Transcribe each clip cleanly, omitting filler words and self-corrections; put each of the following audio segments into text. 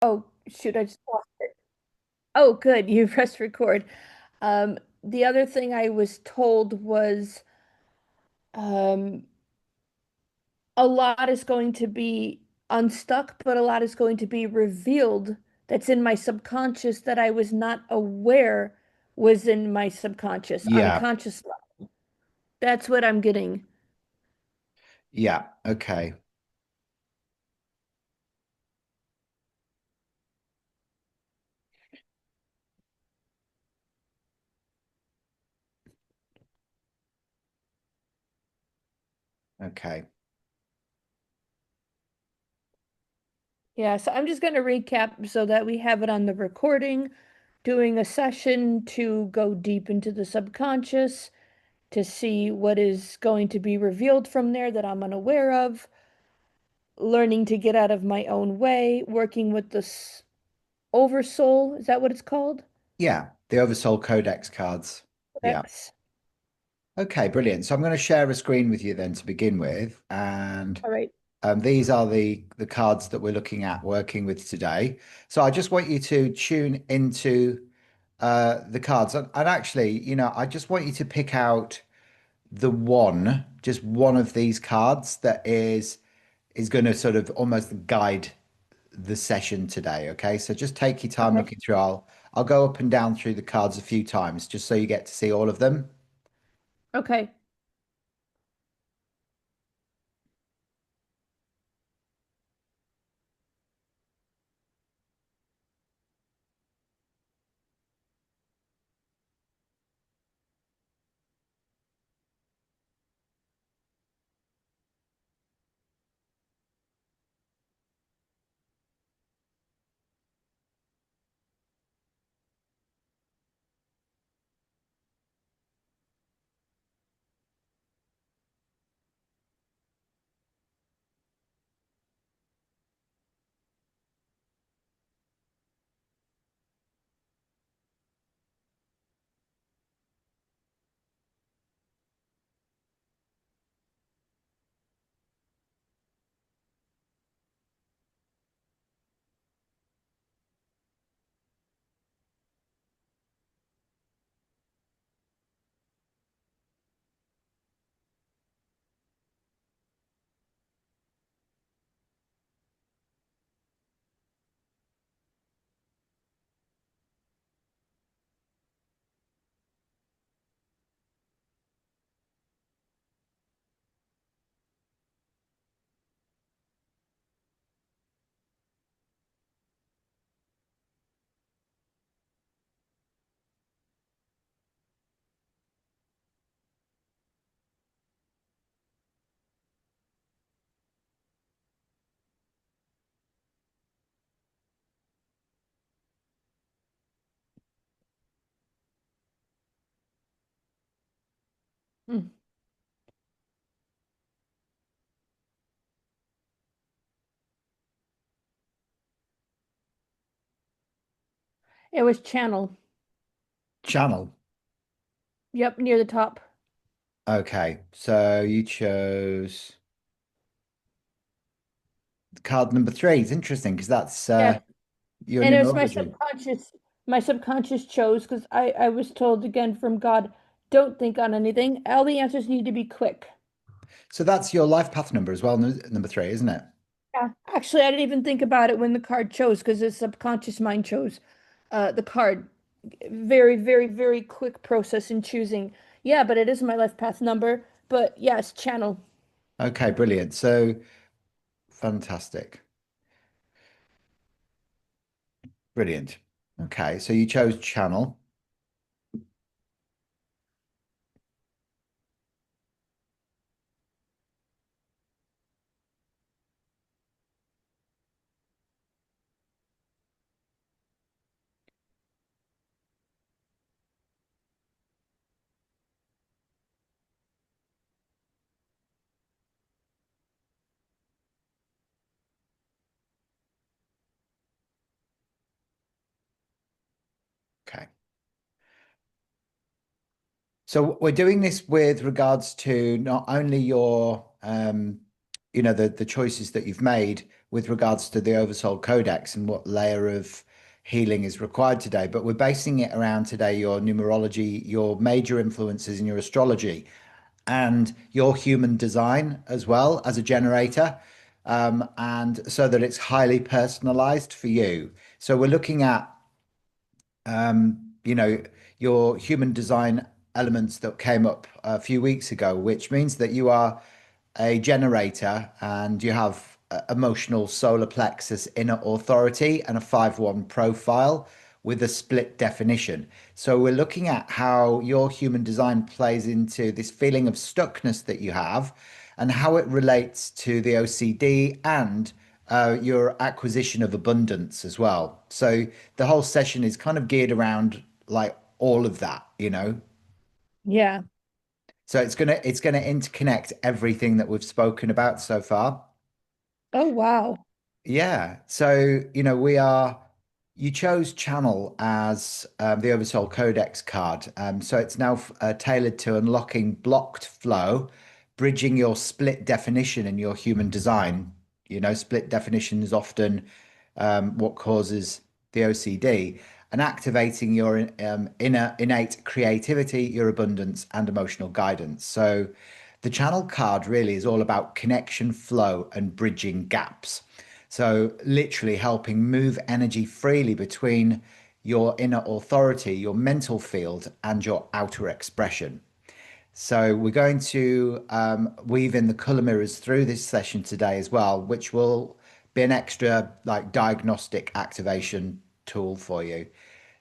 Oh, shoot, I just lost it. Oh, good. You pressed record. The other thing I was told was um, a lot is going to be unstuck, but a lot is going to be revealed that's in my subconscious that I was not aware was in my subconscious, Yeah. unconscious. That's what I'm getting. Yeah. Okay. Okay. Yeah, so I'm just going to recap so that we have it on the recording, doing a session to go deep into the subconscious to see what is going to be revealed from there that I'm unaware of, learning to get out of my own way, working with the oversoul. Is that what it's called? Yeah. The Oversoul Codex cards. Yeah. Yes. Okay, brilliant. So I'm going to share a screen with you then to begin with, and All right. these are the cards that we're looking at working with today. So I just want you to tune into the cards, and actually, I just want you to pick out just one of these cards that is going to sort of almost guide the session today. Okay, so just take your time Okay. looking through. I'll go up and down through the cards a few times just so you get to see all of them. Okay. Hmm. It was channel. Channel. Yep, near the top. Okay, so you chose card number three. It's interesting because that's Yes. your And it was my numerology. subconscious. My subconscious chose because I was told again from God, don't think on anything. All the answers need to be quick. So that's your life path number as well, number three, isn't it? Yeah. Actually, I didn't even think about it when the card chose because the subconscious mind chose the card. Very, very, very quick process in choosing. Yeah, but it is my life path number. But yes, channel. Okay, brilliant. So fantastic. Brilliant. Okay, so you chose channel. Okay. So we're doing this with regards to not only your the choices that you've made with regards to the Oversoul Codex and what layer of healing is required today. But we're basing it around today your numerology, your major influences in your astrology, and your human design as well as a generator. And so that it's highly personalized for you. So we're looking at your human design elements that came up a few weeks ago, which means that you are a generator and you have emotional solar plexus inner authority and a 5-1 profile with a split definition. So we're looking at how your human design plays into this feeling of stuckness that you have and how it relates to the OCD and your acquisition of abundance as well. So the whole session is kind of geared around like all of that. Yeah. So it's gonna interconnect everything that we've spoken about so far. Oh, wow. Yeah. So, you chose channel as the Oversoul Codex card. So it's now tailored to unlocking blocked flow, bridging your split definition in your human design. Split definition is often what causes the OCD, and activating your inner innate creativity, your abundance, and emotional guidance. So the channel card really is all about connection, flow, and bridging gaps. So, literally helping move energy freely between your inner authority, your mental field, and your outer expression. So, we're going to weave in the color mirrors through this session today as well, which will be an extra like diagnostic activation tool for you.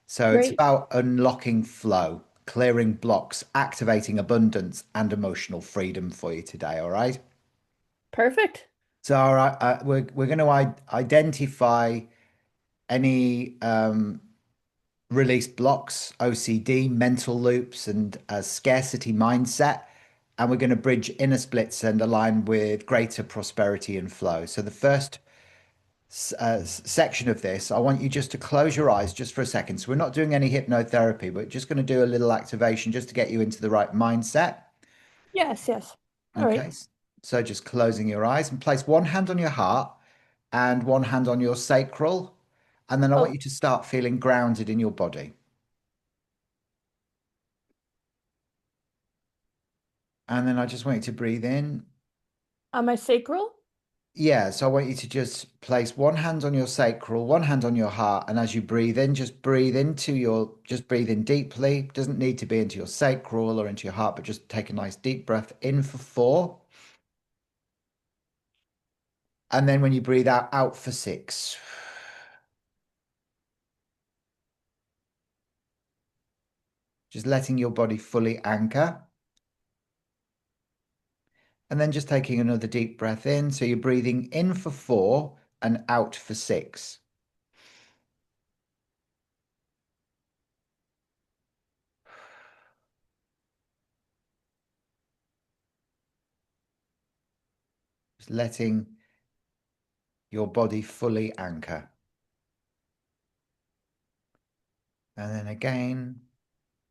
So, it's Great. about unlocking flow, clearing blocks, activating abundance, and emotional freedom for you today. All right. Perfect. So, all right, we're going to identify any released blocks, OCD, mental loops, and a scarcity mindset. And we're going to bridge inner splits and align with greater prosperity and flow. So, the first section of this, I want you just to close your eyes just for a second. So, we're not doing any hypnotherapy, but just going to do a little activation just to get you into the right mindset. Yes, yes. All Okay. right. So, just closing your eyes and place one hand on your heart and one hand on your sacral. And then I want Oh, you to start feeling grounded in your body. And then I just want you to breathe in. on my sacral? Yeah, so I want you to just place one hand on your sacral, one hand on your heart, and as you breathe in, just breathe in deeply. Doesn't need to be into your sacral or into your heart, but just take a nice deep breath in for 4. And then when you breathe out for 6. Just letting your body fully anchor. And then just taking another deep breath in. So you're breathing in for 4 and out for 6. Just letting your body fully anchor. And then again,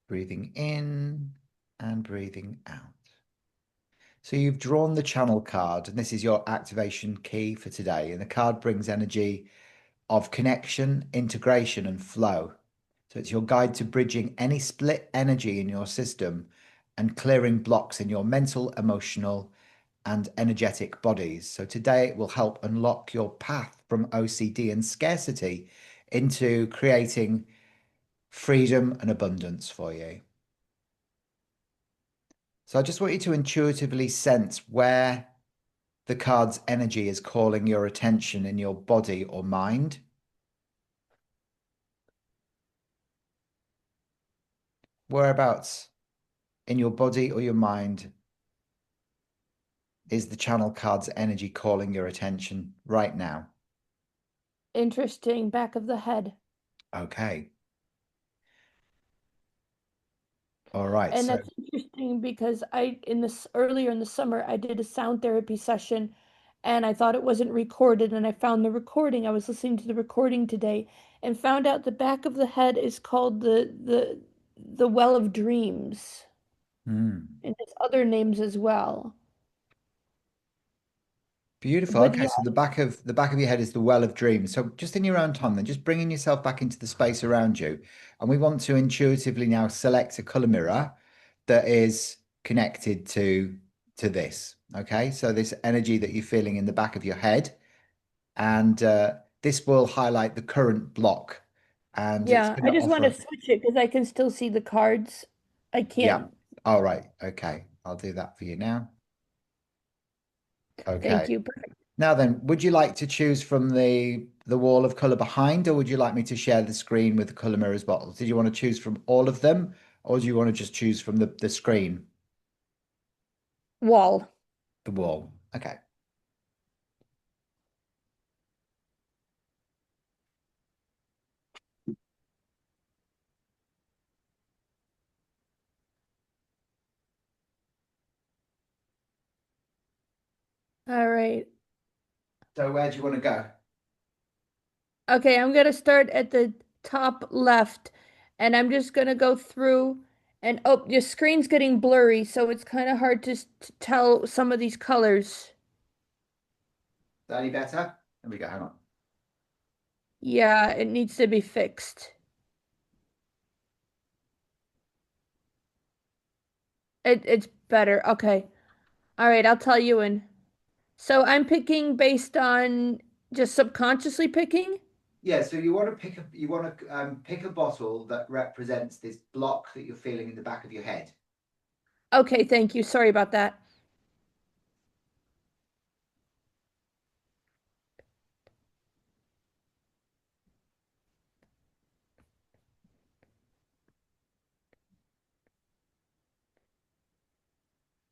breathing in and breathing out. So you've drawn the channel card, and this is your activation key for today. And the card brings energy of connection, integration, and flow. So it's your guide to bridging any split energy in your system and clearing blocks in your mental, emotional, and energetic bodies. So today it will help unlock your path from OCD and scarcity into creating freedom and abundance for you. So I just want you to intuitively sense where the card's energy is calling your attention in your body or mind. Whereabouts in your body or your mind is the channel card's energy calling your attention right now? Interesting. Back of the head. Okay. All right. And So, that's interesting because in this earlier in the summer, I did a sound therapy session and I thought it wasn't recorded. And I found the recording. I was listening to the recording today and found out the back of the head is called the Well of Dreams and hmm. has other names as well. Beautiful. But Okay, yeah, so the back of your head is the well of dreams. So just in your own time, then just bringing yourself back into the space around you, and we want to intuitively now select a color mirror that is connected to this. Okay, so this energy that you're feeling in the back of your head, and this will highlight the current block, and it's yeah, going I to just want to offer. switch it because I can still see the cards. I Yeah. can't. All right. Okay, I'll do that for you now. Thank Okay. you. Now then, would you like to choose from the wall of color behind, or would you like me to share the screen with the color mirrors bottles? Did you want to choose from all of them, or do you want to just choose from the screen, Wall. the wall? Okay. All right. So where do you want to go? Okay, I'm gonna start at the top left, and I'm just gonna go through. And oh, your screen's getting blurry, so it's kind of hard to tell some of these colors. Is that any better? There we go. Hang on. Yeah, it needs to be fixed. It's better. Okay. All right, I'll tell you in. So I'm picking based on just subconsciously picking. Yeah, so you want to pick a bottle that represents this block that you're feeling in the back of your head. Okay, thank you. Sorry about that.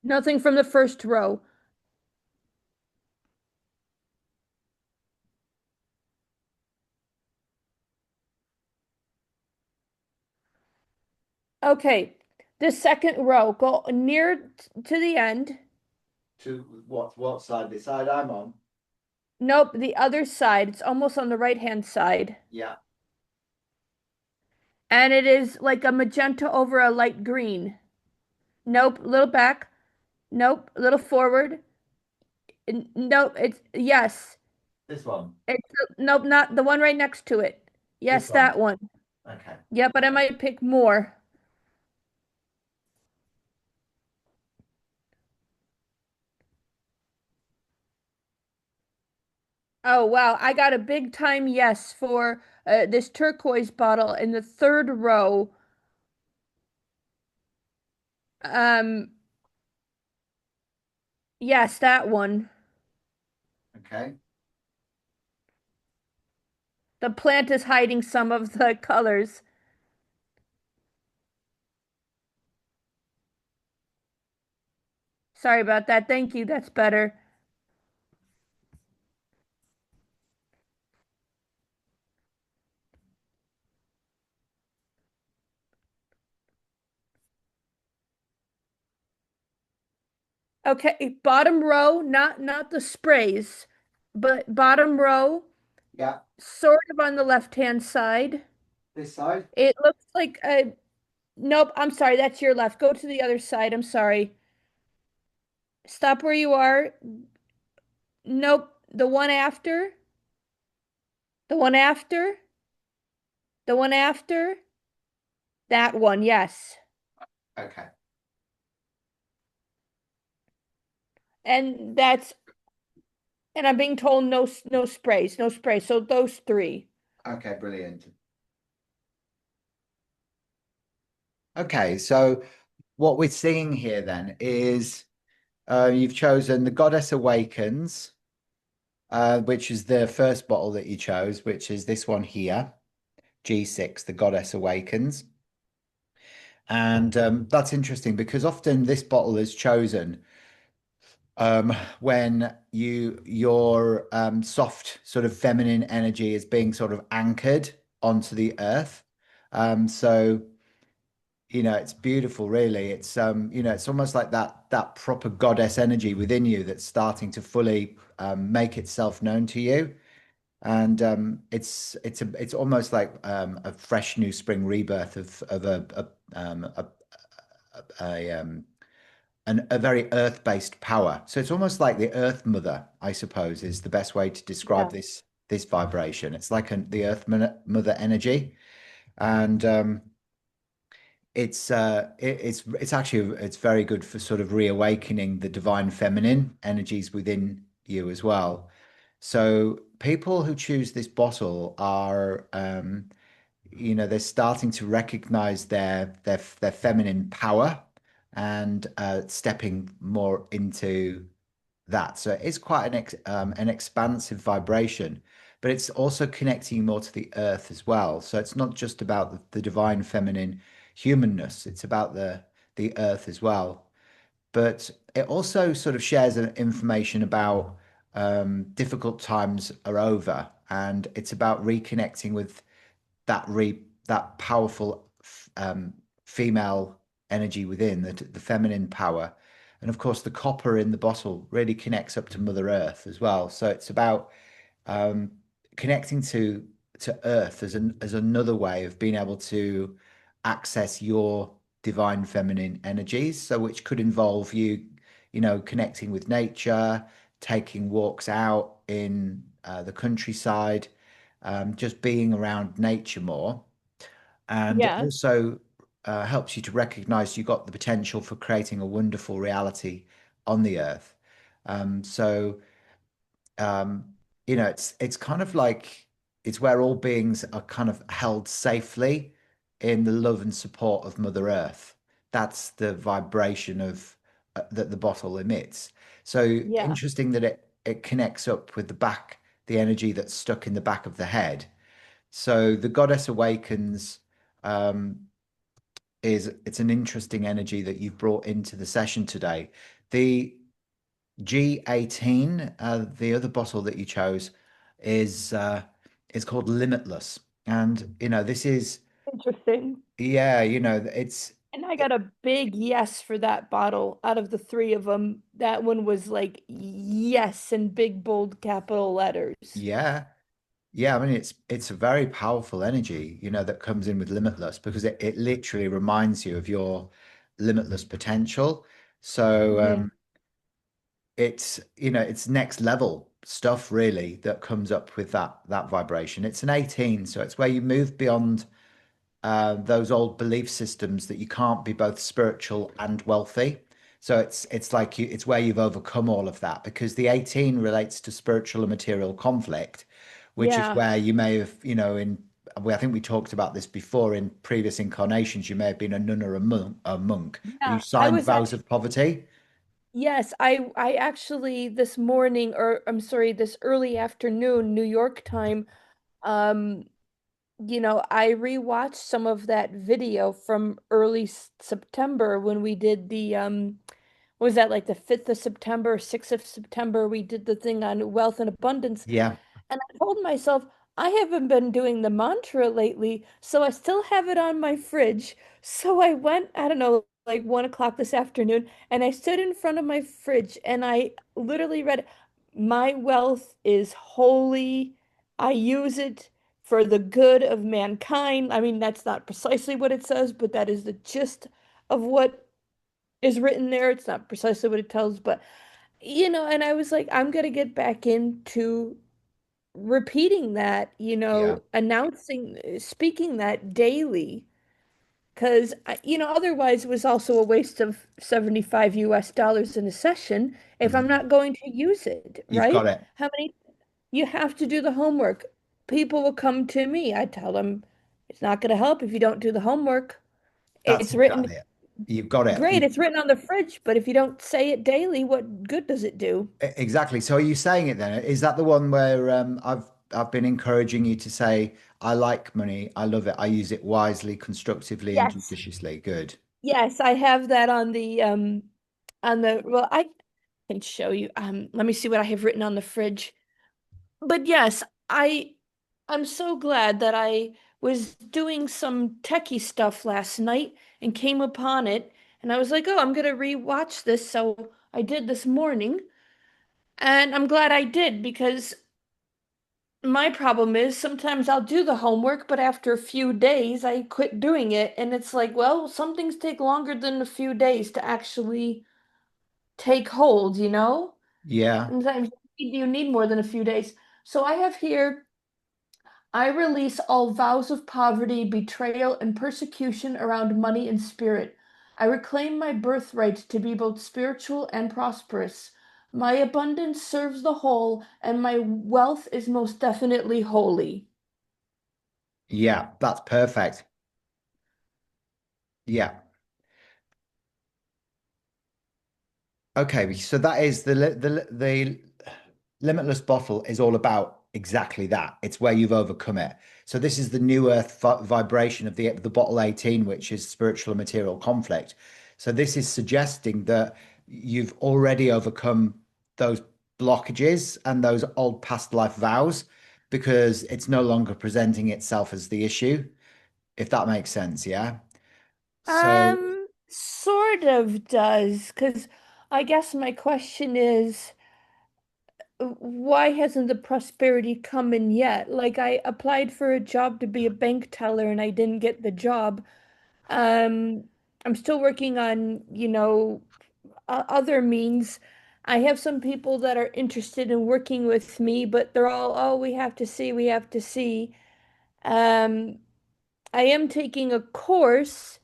Nothing from the first row. Okay, the second row, go near to the end. To what side? The side I'm on. Nope, the other side. It's almost on the right-hand side. Yeah. And it is like a magenta over a light green. Nope, a little back. Nope, a little forward. Nope, it's yes. This one. It's nope, not the one right next to it. This Yes, one. that one. Okay. Yeah, but I might pick more. Oh, wow. I got a big time yes for this turquoise bottle in the third row. Um, yes, that one. Okay. The plant is hiding some of the colors. Sorry about that. Thank you. That's better. Okay, bottom row, not the sprays, but bottom row, Yeah. sort of on the left-hand side. This side. It looks like a nope, I'm sorry, that's your left. Go to the other side. I'm sorry. Stop where you are. Nope, the one after. The one after. The one after. That one, yes. Okay. And that's and I'm being told no sprays, no sprays. So those three. Okay, brilliant. Okay, so what we're seeing here then is you've chosen the Goddess Awakens, which is the first bottle that you chose, which is this one here, G6, the Goddess Awakens. And that's interesting because often this bottle is chosen when your soft sort of feminine energy is being sort of anchored onto the earth. So it's beautiful, really. It's almost like that proper goddess energy within you that's starting to fully make itself known to you. And it's almost like a fresh new spring rebirth of a a very earth-based power. So it's almost like the Earth Mother, I suppose, is the best way to describe Yeah. this vibration. It's like the Mother energy, and it's actually it's very good for sort of reawakening the divine feminine energies within you as well. So people who choose this bottle are they're starting to recognize their feminine power and stepping more into that. So it's quite an expansive vibration, but it's also connecting more to the earth as well. So it's not just about the divine feminine humanness, it's about the earth as well. But it also sort of shares information about difficult times are over, and it's about reconnecting with that powerful female energy within the feminine power, and of course the copper in the bottle really connects up to Mother Earth as well. So it's about um, connecting to Earth as another way of being able to access your divine feminine energies. So which could involve connecting with nature, taking walks out in the countryside, just being around nature more, and Yeah. also helps you to recognize you've got the potential for creating a wonderful reality on the earth. So um, it's kind of like it's where all beings are kind of held safely in the love and support of Mother Earth. That's the vibration of that the bottle emits. So Yeah. interesting that it connects up with the energy that's stuck in the back of the head. So the goddess awakens um, it's an interesting energy that you've brought into the session today. The G18, the other bottle that you chose, is called Limitless, and this is Interesting. yeah, it's And I got a big yes for that bottle out of the three of them. That one was like yes in big bold capital letters. yeah. Yeah, I mean it's a very powerful energy, that comes in with Limitless because it literally reminds you of your limitless potential. So Yeah. it's next level stuff really that comes up with that vibration. It's an 18, so it's where you move beyond those old belief systems that you can't be both spiritual and wealthy. So it's like it's where you've overcome all of that because the 18 relates to spiritual and material conflict, which is Yeah. where you may have, I think we talked about this before in previous incarnations. You may have been a nun or a monk, and you Yeah. I signed was vows of actually poverty. yes, I actually this morning or I'm sorry, this early afternoon New York time, um I rewatched some of that video from early September when we did the what was that like the 5th of September, 6th of September we did the thing on wealth and abundance. Yeah, And I told myself, I haven't been doing the mantra lately, so I still have it on my fridge. So I went, I don't know, like 1 o'clock this afternoon, and I stood in front of my fridge and I literally read, my wealth is holy. I use it for the good of mankind. I mean, that's not precisely what it says, but that is the gist of what is written there. It's not precisely what it tells, but and I was like, I'm gonna get back into repeating that, yeah, announcing, speaking that daily, because, otherwise it was also a waste of 75 US dollars in a session if I'm mhm. not going to use it, You've got right? it. How many, you have to do the homework. People will come to me. I tell them it's not going to help if you don't do the homework. That's It's written exactly it. You've got it. great, it's written on the fridge, but if you don't say it daily, what good does it do? Exactly. So are you saying it then? Is that the one where I've been encouraging you to say, I like money, I love it, I use it wisely, constructively, and Yes. judiciously. Good. Yes, I have that on the well, I can show you. Let me see what I have written on the fridge. But yes, I'm so glad that I was doing some techie stuff last night and came upon it, and I was like, "Oh, I'm gonna rewatch this." So I did this morning, and I'm glad I did because my problem is sometimes I'll do the homework, but after a few days I quit doing it, and it's like, well, some things take longer than a few days to actually take hold, you know? Yeah. Sometimes you need more than a few days. So I have here, I release all vows of poverty, betrayal, and persecution around money and spirit. I reclaim my birthright to be both spiritual and prosperous. My abundance serves the whole, and my wealth is most definitely holy. Yeah, that's perfect. Yeah. Okay, so that is the limitless bottle is all about exactly that. It's where you've overcome it. So this is the new earth vibration of the bottle 18, which is spiritual and material conflict. So this is suggesting that you've already overcome those blockages and those old past life vows because it's no longer presenting itself as the issue, if that makes sense, yeah? So Sort of does, because I guess my question is, why hasn't the prosperity come in yet? Like I applied for a job to be a bank teller and I didn't get the job. Um, I'm still working on, other means. I have some people that are interested in working with me, but they're all, oh, we have to see, we have to see. Um, I am taking a course.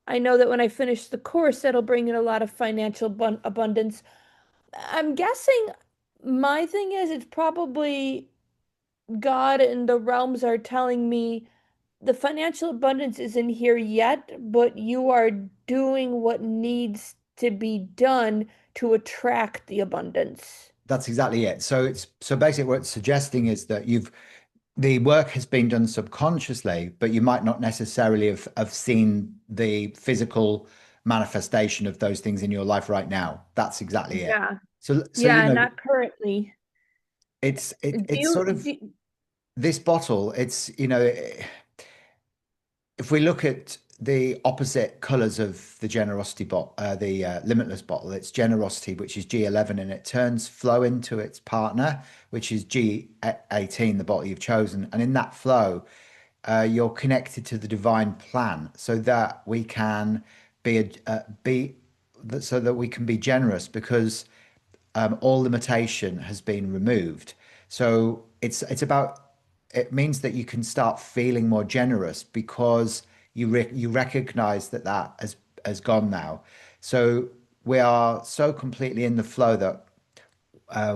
I know that when I finish the course, that'll bring in a lot of financial abundance. I'm guessing my thing is it's probably God and the realms are telling me the financial abundance isn't here yet, but you are doing what needs to be done to attract the abundance. that's exactly it. So basically what it's suggesting is that the work has been done subconsciously, but you might not necessarily have seen the physical manifestation of those things in your life right now. That's exactly it. Yeah. So Yeah, not currently. Do it's you, sort of do, this bottle. It's if we look at the opposite colors of the generosity bottle, the limitless bottle, it's generosity, which is G11, and it turns flow into its partner, which is G18, the bottle you've chosen. And in that flow, you're connected to the divine plan so that we can be so that we can be generous because all limitation has been removed. So it's about it means that you can start feeling more generous because you recognize that that has gone now. So we are so completely in the flow that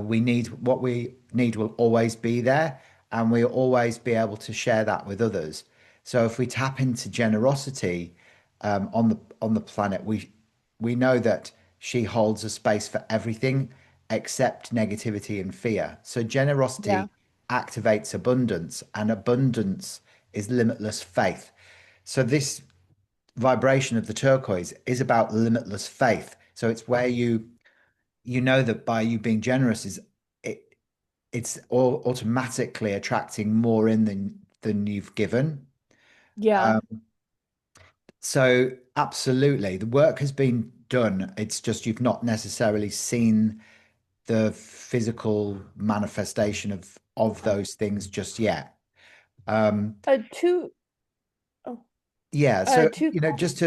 we need what we need will always be there, and we'll always be able to share that with others. So if we tap into generosity on the planet, we know that she holds a space for everything except negativity and fear. So yeah. generosity activates abundance, and abundance is limitless faith. So this vibration of the turquoise is about limitless faith. So it's where you know that by you being generous is it it's all automatically attracting more in than you've given. Yeah. So absolutely, the work has been done. It's just you've not necessarily seen the physical manifestation of those things just yet. Um, Two, oh, yeah, so two, just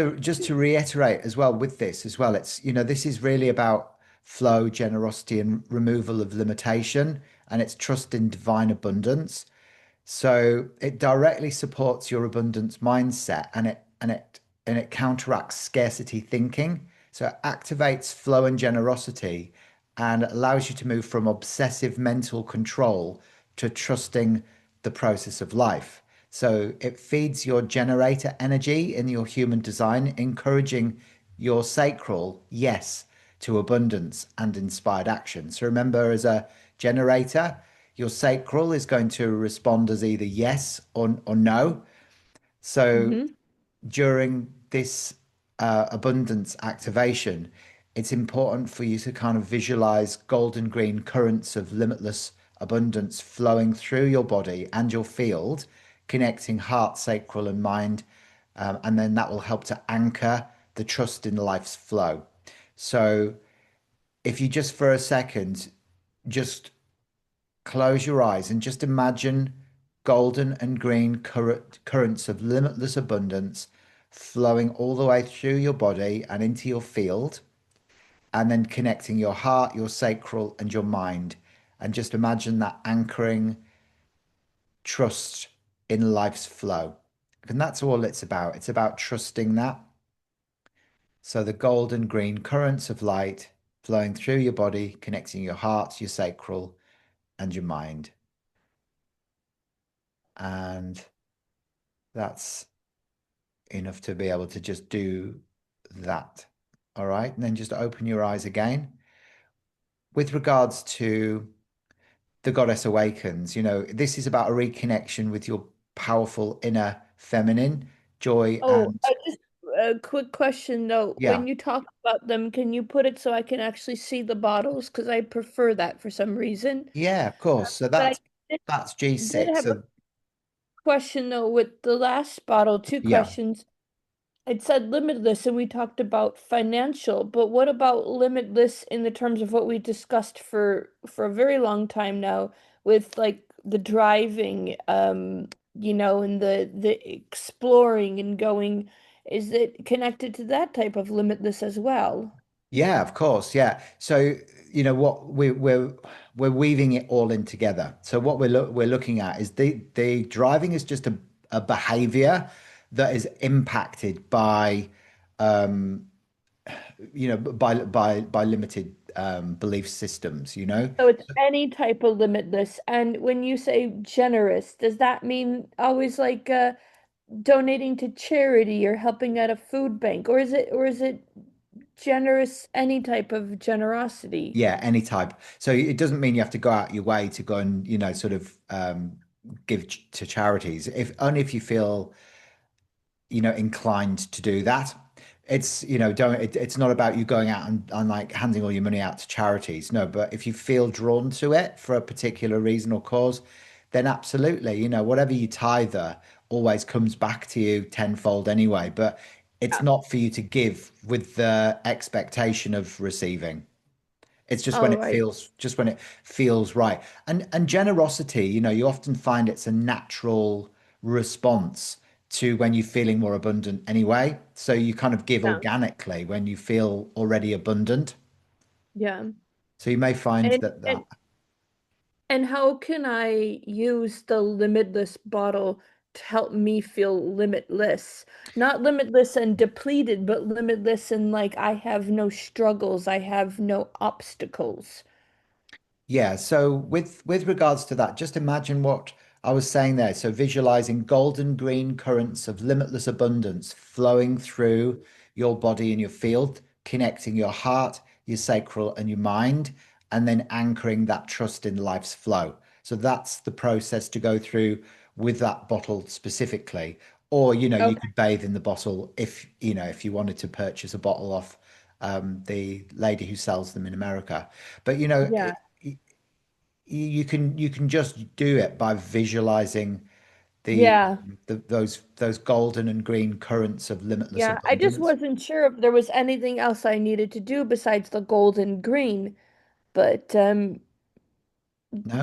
to reiterate as well with this as well, it's this is really about flow, generosity, and removal of limitation, and it's trust in divine abundance. So it directly supports your abundance mindset and it counteracts scarcity thinking. So it activates flow and generosity and allows you to move from obsessive mental control to trusting the process of life. So it feeds your generator energy in your human design, encouraging your sacral yes to abundance and inspired action. So remember, as a generator, your sacral is going to respond as either yes or no. So mm-hmm. during this abundance activation, it's important for you to kind of visualize golden green currents of limitless abundance flowing through your body and your field, connecting heart, sacral, and mind. And then that will help to anchor the trust in life's flow. So if you just for a second, just close your eyes and just imagine golden and green currents of limitless abundance flowing all the way through your body and into your field. and then connecting your heart, your sacral, and your mind. And just imagine that anchoring trust in life's flow. And that's all it's about. It's about trusting that. So the golden green currents of light flowing through your body, connecting your heart, your sacral, and your mind. And that's enough to be able to just do that. All right. And then just open your eyes again. With regards to the Goddess Awakens, this is about a reconnection with your powerful inner feminine joy Oh, and just a quick question though. yeah, When you talk about them, can you put it so I can actually see the bottles? Because I prefer that for some reason. yeah, of course. So But I did, that's did G6. have a So question though with the last bottle, two yeah. questions. It said limitless, and we talked about financial, but what about limitless in the terms of what we discussed for a very long time now with like the driving, and the exploring and going, is it connected to that type of limitless as well? Yeah, of course. Yeah. So, what we're weaving it all in together. So what we're looking at is the driving is just a behavior that is impacted by um, by limited belief systems, So it's any type of limitless. And when you say generous, does that mean always like donating to charity or helping at a food bank, or is it generous, any type of generosity? Yeah, any type. So it doesn't mean you have to go out your way to go and, sort of give to charities. If only if you feel inclined to do that. It's, don't it's not about you going out and like handing all your money out to charities. No, but if you feel drawn to it for a particular reason or cause, then absolutely, whatever you tither always comes back to you tenfold anyway. But it's Yeah. not for you to give with the expectation of receiving. It's All right. just when it feels right. And generosity, you often find it's a natural response to when you're feeling more abundant anyway. So you kind of give Yeah. organically when you feel already abundant. Yeah. So you may find And that and and how can I use the limitless bottle to help me feel limitless? Not limitless and depleted, but limitless and like I have no struggles, I have no obstacles. yeah, so with regards to that, just imagine what I was saying there. So visualizing golden green currents of limitless abundance flowing through your body and your field, connecting your heart, your sacral, and your mind, and then anchoring that trust in life's flow. So that's the process to go through with that bottle specifically. Or, you Okay. could bathe in the bottle if you wanted to purchase a bottle off the lady who sells them in America. But Yeah. you can just do it by visualizing the, Yeah. those golden and green currents of limitless Yeah. I just abundance. wasn't sure if there was anything else I needed to do besides the gold and green, but No,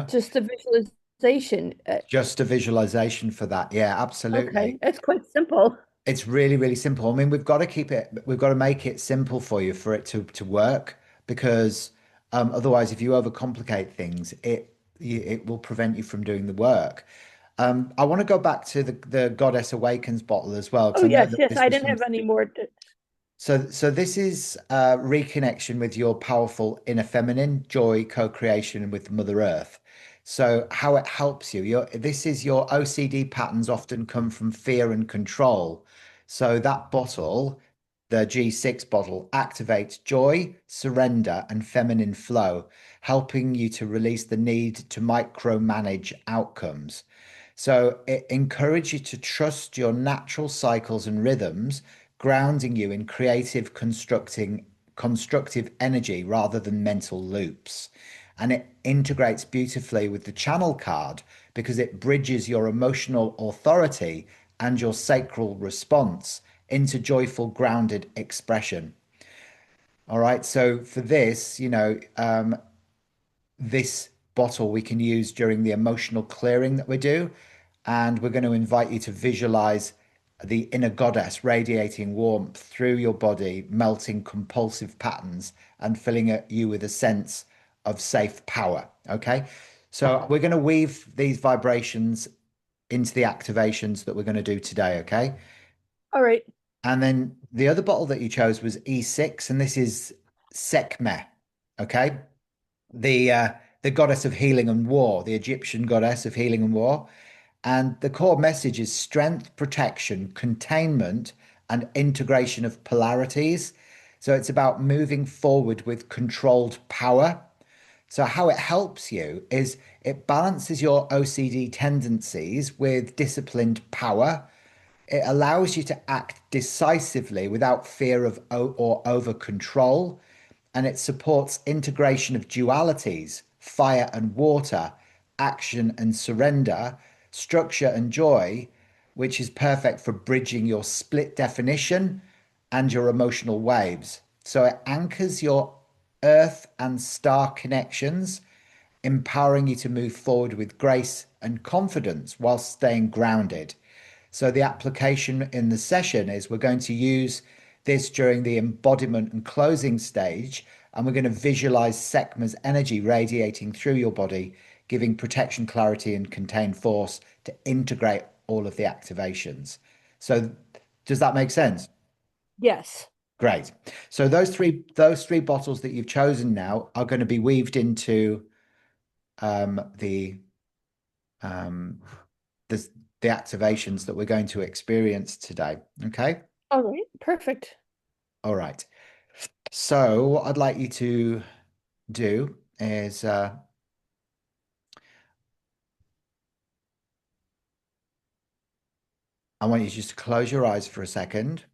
just the visualization. just a visualization for that. Yeah, Okay. absolutely. It's quite simple. It's really, really simple. I mean, we've got to make it simple for you for it to work because otherwise, if you overcomplicate things, it will prevent you from doing the work. I want to go back to the Goddess Awakens bottle as well because Oh, I know yes, that yes. this I was didn't something. have any more to. So this is reconnection with your powerful inner feminine, joy, co-creation with Mother Earth. So how it helps you. This is your OCD patterns often come from fear and control. So that bottle, the G6 bottle, activates joy, surrender, and feminine flow, helping you to release the need to micromanage outcomes. So it encourages you to trust your natural cycles and rhythms, grounding you in constructive energy rather than mental loops. And it integrates beautifully with the channel card because it bridges your emotional authority and your sacral response into joyful, grounded expression. All right. So for this, this bottle we can use during the emotional clearing that we do. And we're going to invite you to visualize the inner goddess radiating warmth through your body, melting compulsive patterns and filling you with a sense of safe power. Okay. So we're going to weave these vibrations into the activations that we're going to do today. Okay. All right. And then the other bottle that you chose was E6, and this is Sekhmet. Okay. The goddess of healing and war, the Egyptian goddess of healing and war. And the core message is strength, protection, containment, and integration of polarities. So it's about moving forward with controlled power. So, how it helps you is it balances your OCD tendencies with disciplined power. It allows you to act decisively without fear of or over control, and it supports integration of dualities, fire and water, action and surrender, structure and joy, which is perfect for bridging your split definition and your emotional waves. So it anchors your earth and star connections, empowering you to move forward with grace and confidence while staying grounded. So, the application in the session is we're going to use this during the embodiment and closing stage, and we're going to visualize Sekhmet's energy radiating through your body, giving protection, clarity, and contained force to integrate all of the activations. So, does that make sense? Yes. Great. So those three bottles that you've chosen now are going to be weaved into the um, the the activations that we're going to experience today. Okay. All right. Perfect. All right. So what I'd like you to do is I want you just to close your eyes for a second,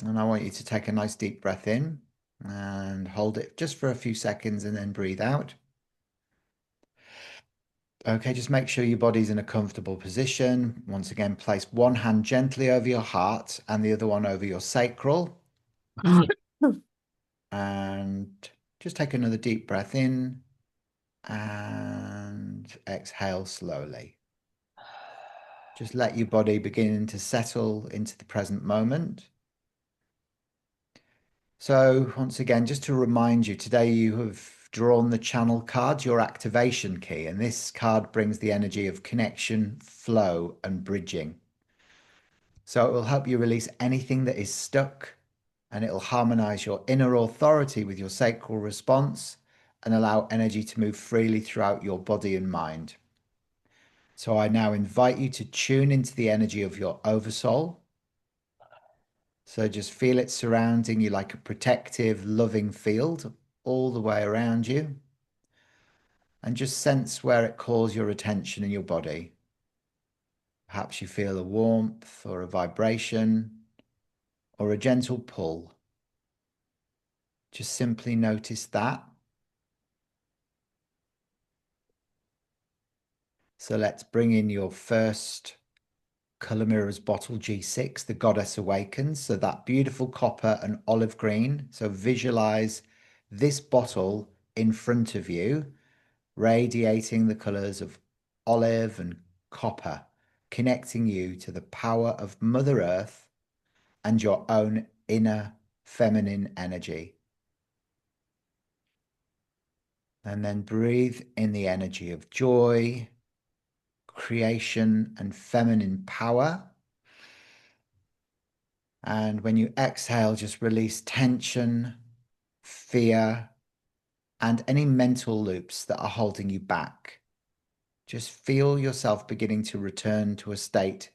and I want you to take a nice deep breath in and hold it just for a few seconds and then breathe out. Okay, just make sure your body's in a comfortable position. Once again, place one hand gently over your heart and the other one over your sacral. And just take another deep breath in and exhale slowly. Just let your body begin to settle into the present moment. So, once again, just to remind you, today you have drawn the channel card, your activation key, and this card brings the energy of connection, flow, and bridging. So, it will help you release anything that is stuck, and it will harmonize your inner authority with your sacral response and allow energy to move freely throughout your body and mind. So I now invite you to tune into the energy of your oversoul. So just feel it surrounding you like a protective, loving field all the way around you. And just sense where it calls your attention in your body. Perhaps you feel a warmth or a vibration or a gentle pull. Just simply notice that. So let's bring in your first Color Mirrors bottle G6, the Goddess Awakens. So that beautiful copper and olive green. So visualize this bottle in front of you, radiating the colors of olive and copper, connecting you to the power of Mother Earth and your own inner feminine energy. And then breathe in the energy of joy, creation, and feminine power. And when you exhale, just release tension, fear, and any mental loops that are holding you back. Just feel yourself beginning to return to a state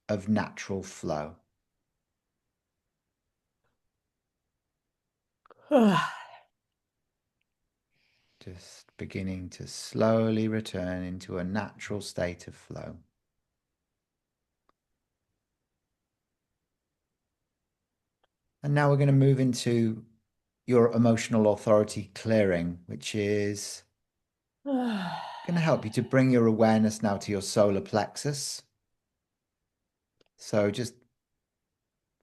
of natural flow. Just beginning to slowly return into a natural state of flow. And now we're going to move into your emotional authority clearing, which is going to help you to bring your awareness now to your solar plexus. So just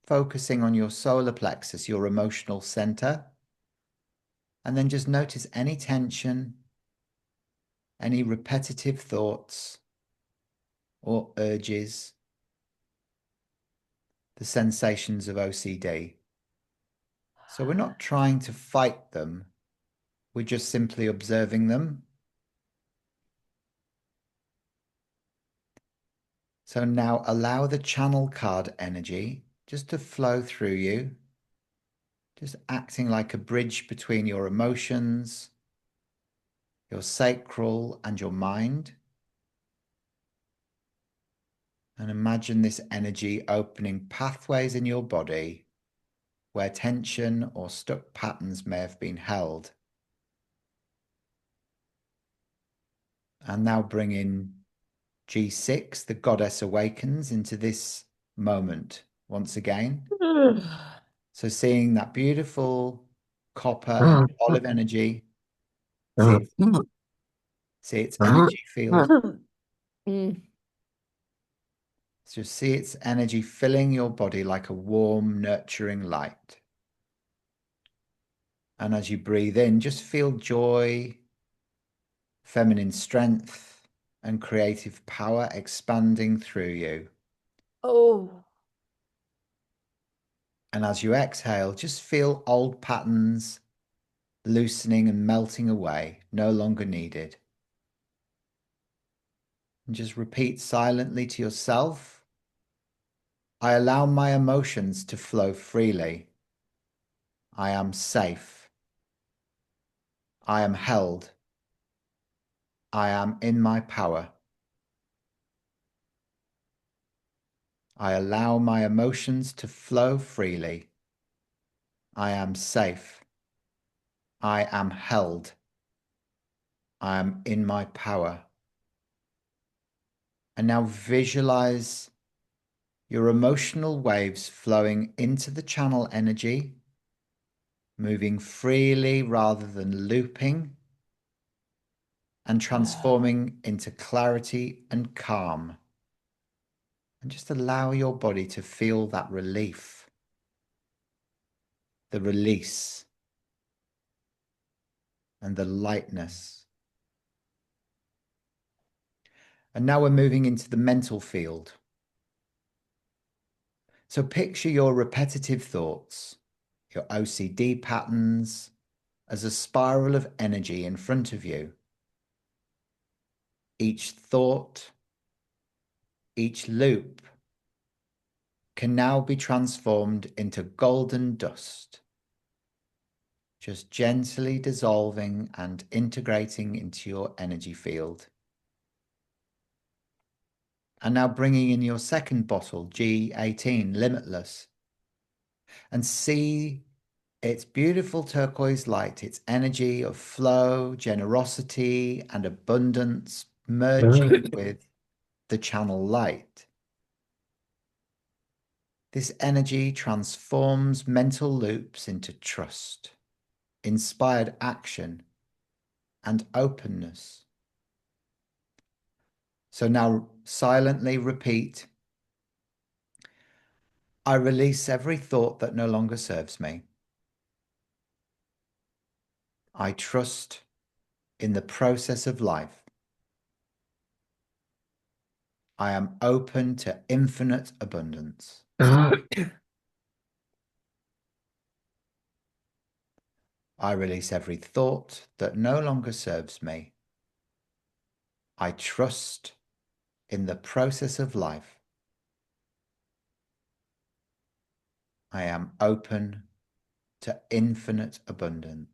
focusing on your solar plexus, your emotional center, and then just notice any tension, any repetitive thoughts or urges the sensations of OCD. So we're not trying to fight them, we're just simply observing them. So now allow the channel card energy just to flow through you, just acting like a bridge between your emotions, your sacral, and your mind. And imagine this energy opening pathways in your body where tension or stuck patterns may have been held. And now bring in G6, the goddess awakens into this moment once again. So seeing that beautiful copper and olive energy, see its, see its energy field. Mm. So see its energy filling your body like a warm, nurturing light. And as you breathe in, just feel joy, feminine strength, and creative power expanding through you. Oh, And as you exhale, just feel old patterns loosening and melting away, no longer needed. And just repeat silently to yourself, I allow my emotions to flow freely. I am safe. I am held. I am in my power. I allow my emotions to flow freely. I am safe. I am held. I am in my power. And now visualize your emotional waves flowing into the channel energy, moving freely rather than looping, and transforming into clarity and calm. And just allow your body to feel that relief, the release, and the lightness. And now we're moving into the mental field. So picture your repetitive thoughts, your OCD patterns, as a spiral of energy in front of you. Each thought, each loop can now be transformed into golden dust, just gently dissolving and integrating into your energy field. And now bringing in your second bottle, G18, Limitless, and see its beautiful turquoise light, its energy of flow, generosity, and abundance merging with the channel light. This energy transforms mental loops into trust, inspired action, and openness. So now silently repeat, I release every thought that no longer serves me. I trust in the process of life. I am open to infinite abundance. I release every thought that no longer serves me. I trust in the process of life. I am open to infinite abundance.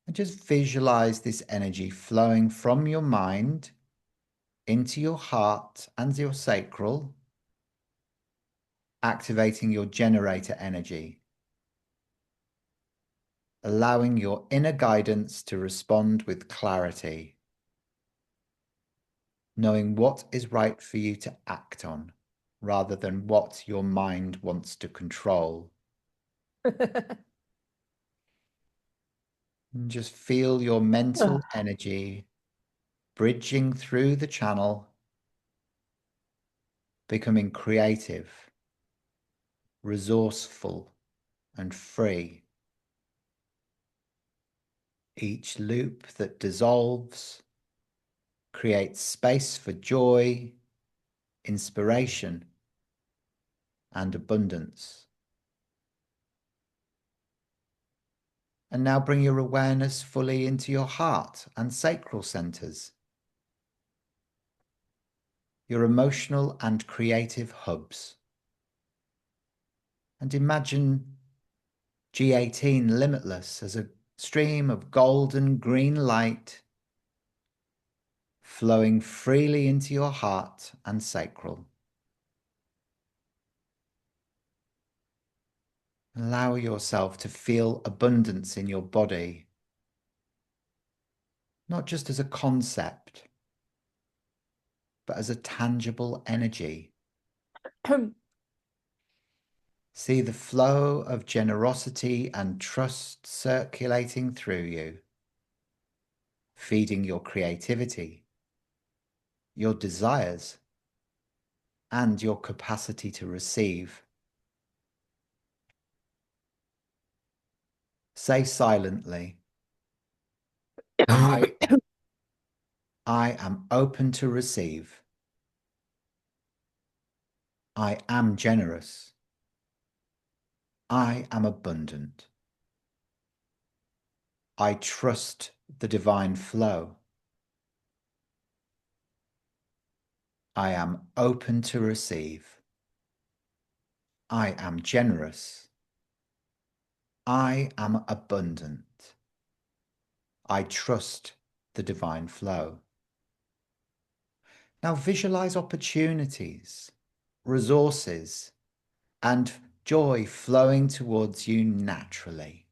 And just visualize this energy flowing from your mind into your heart and your sacral, activating your generator energy, allowing your inner guidance to respond with clarity, knowing what is right for you to act on rather than what your mind wants to control. And just feel your mental energy bridging through the channel, becoming creative, resourceful, and free. Each loop that dissolves creates space for joy, inspiration, and abundance. And now bring your awareness fully into your heart and sacral centers, your emotional and creative hubs. And imagine G18 limitless as a stream of golden green light flowing freely into your heart and sacral. Allow yourself to feel abundance in your body, not just as a concept, but as a tangible energy. See the flow of generosity and trust circulating through you, feeding your creativity, your desires, and your capacity to receive. Say silently, I, I am open to receive. I am generous. I am abundant. I trust the divine flow. I am open to receive. I am generous. I am abundant. I trust the divine flow. Now visualize opportunities, resources, and joy flowing towards you naturally.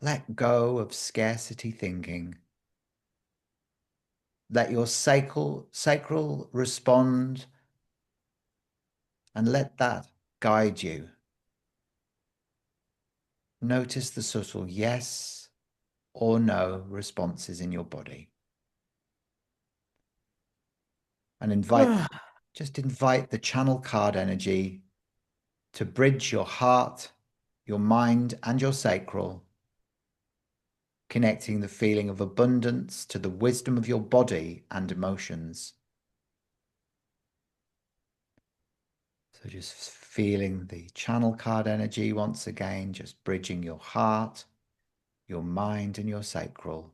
Let go of scarcity thinking. Let your sacral respond and let that guide you. Notice the subtle yes or no responses in your body. And just invite the channel card energy to bridge your heart, your mind, and your sacral, connecting the feeling of abundance to the wisdom of your body and emotions. So just feeling the channel card energy once again, just bridging your heart, your mind, and your sacral,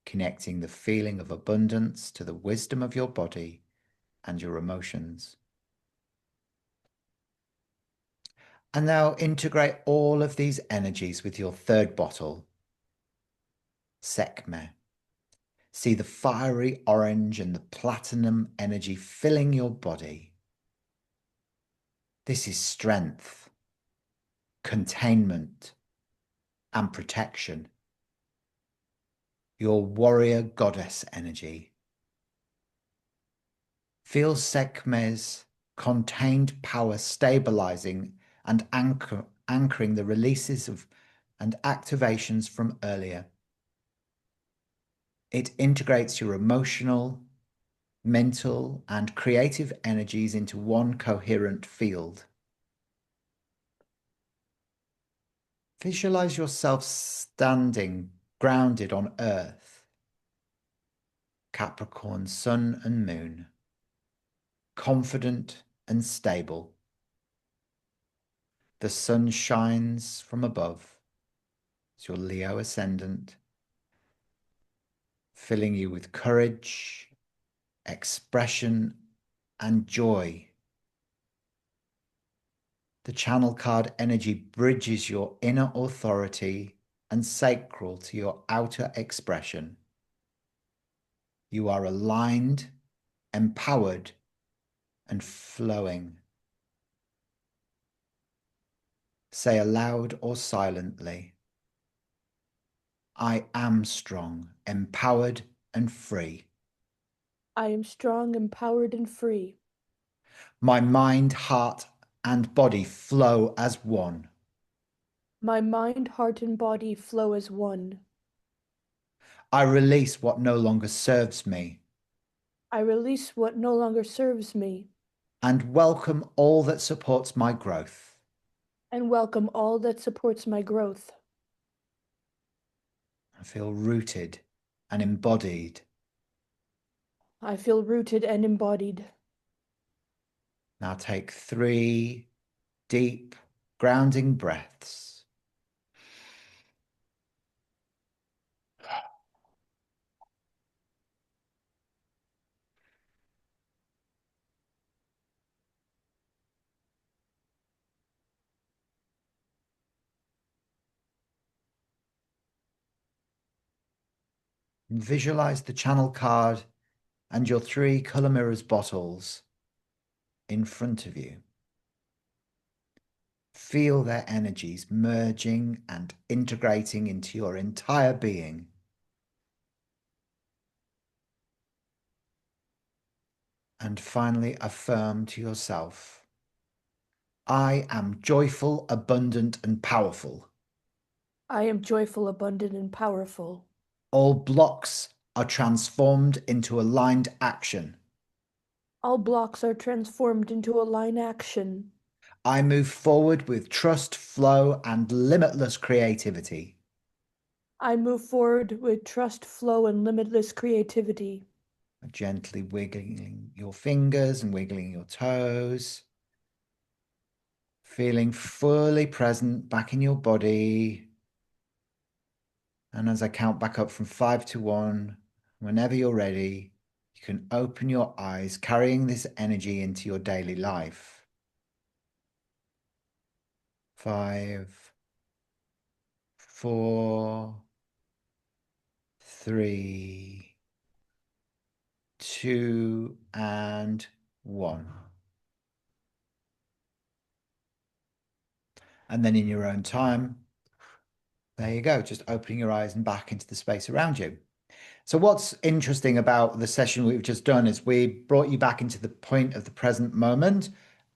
connecting the feeling of abundance to the wisdom of your body and your emotions. And now integrate all of these energies with your third bottle, Sekhmet. See the fiery orange and the platinum energy filling your body. This is strength, containment, and protection. Your warrior goddess energy. Feel Sekhmet's contained power stabilizing and anchoring the releases of and activations from earlier. It integrates your emotional, mental, and creative energies into one coherent field. Visualize yourself standing grounded on Earth, Capricorn, Sun and Moon, confident and stable. The sun shines from above. It's your Leo ascendant, filling you with courage, expression, and joy. The channel card energy bridges your inner authority and sacral to your outer expression. You are aligned, empowered, and flowing. Say aloud or silently, I am strong, empowered, and free. I am strong, empowered, and free. My mind, heart, and body flow as one. My mind, heart, and body flow as one. I release what no longer serves me I release what no longer serves me and welcome all that supports my growth. and welcome all that supports my growth. I feel rooted and embodied. I feel rooted and embodied. Now take 3 deep, grounding breaths. And visualize the channel card and your 3 color mirrors bottles in front of you. Feel their energies merging and integrating into your entire being. And finally, affirm to yourself, I am joyful, abundant, and powerful. I am joyful, abundant, and powerful. All blocks are transformed into aligned action. All blocks are transformed into a line action. I move forward with trust, flow, and limitless creativity. I move forward with trust, flow, and limitless creativity. Gently wiggling your fingers and wiggling your toes, feeling fully present back in your body. And as I count back up from 5 to 1, whenever you're ready, you can open your eyes, carrying this energy into your daily life. 5, 4, 3, 2, and 1. And then in your own time, there you go, just opening your eyes and back into the space around you. So, what's interesting about the session we've just done is we brought you back into the point of the present moment,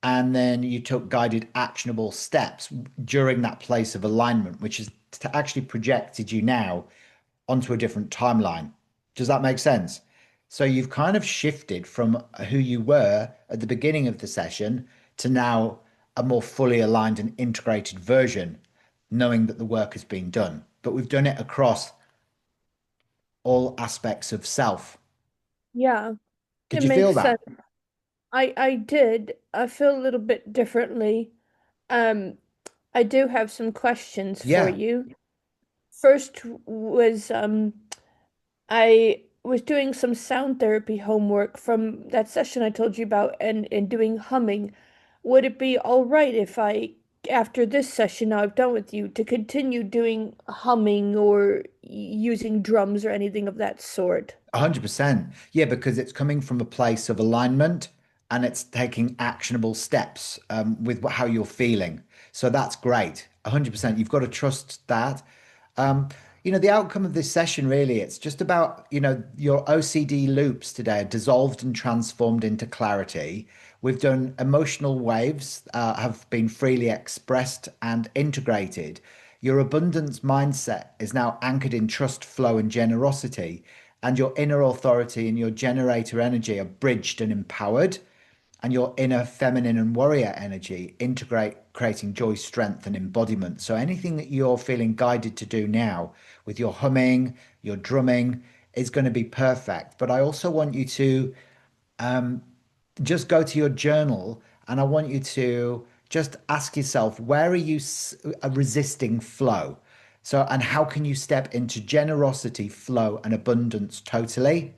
and then you took guided, actionable steps during that place of alignment, which is actually projected you now onto a different timeline. Does that make sense? So, you've kind of shifted from who you were at the beginning of the session to now a more fully aligned and integrated version, knowing that the work has been done. But we've done it across all aspects of self. Yeah, Did it you feel makes that? sense. I did. I feel a little bit differently. Um, I do have some questions for Yeah, you. First was I was doing some sound therapy homework from that session I told you about and doing humming. Would it be all right if I, after this session now I've done with you, to continue doing humming or using drums or anything of that sort? 100%. Yeah, because it's coming from a place of alignment and it's taking actionable steps with how you're feeling. So that's great. 100%. You've got to trust that. Um, the outcome of this session really, it's just about, your OCD loops today are dissolved and transformed into clarity. We've done emotional waves, have been freely expressed and integrated. Your abundance mindset is now anchored in trust, flow, and generosity, and your inner authority and your generator energy are bridged and empowered, and your inner feminine and warrior energy integrate, creating joy, strength, and embodiment. So anything that you're feeling guided to do now with your humming, your drumming is going to be perfect. But I also want you to just go to your journal and I want you to just ask yourself, where are you resisting flow? So, and how can you step into generosity, flow, and abundance totally?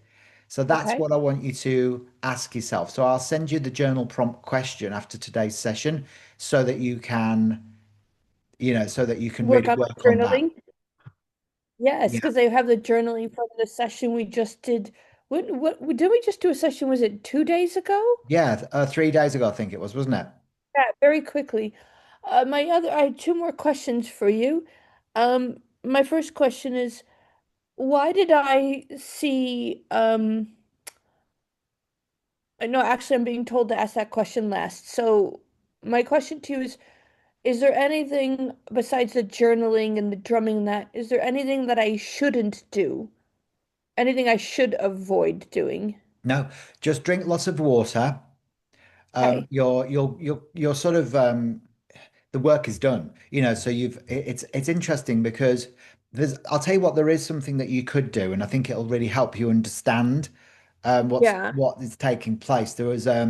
So that's Okay. what I want you to ask yourself. So I'll send you the journal prompt question after today's session so that you can, so that you can Work really on work my on that. journaling? Yes, Yeah. because I have the journaling from the session we just did. What did we just do a session? Was it 2 days ago? Yeah. 3 days ago, I think it was, wasn't it? Yeah, very quickly. I had two more questions for you. My first question is, why did I see, no, actually, I'm being told to ask that question last. So my question to you is there anything besides the journaling and the drumming and that, is there anything that I shouldn't do? Anything I should avoid doing? No, just drink lots of water. Okay. You're sort of the work is done. So it's interesting because I'll tell you what, there is something that you could do, and I think it'll really help you understand. Yeah. what is taking place. There was I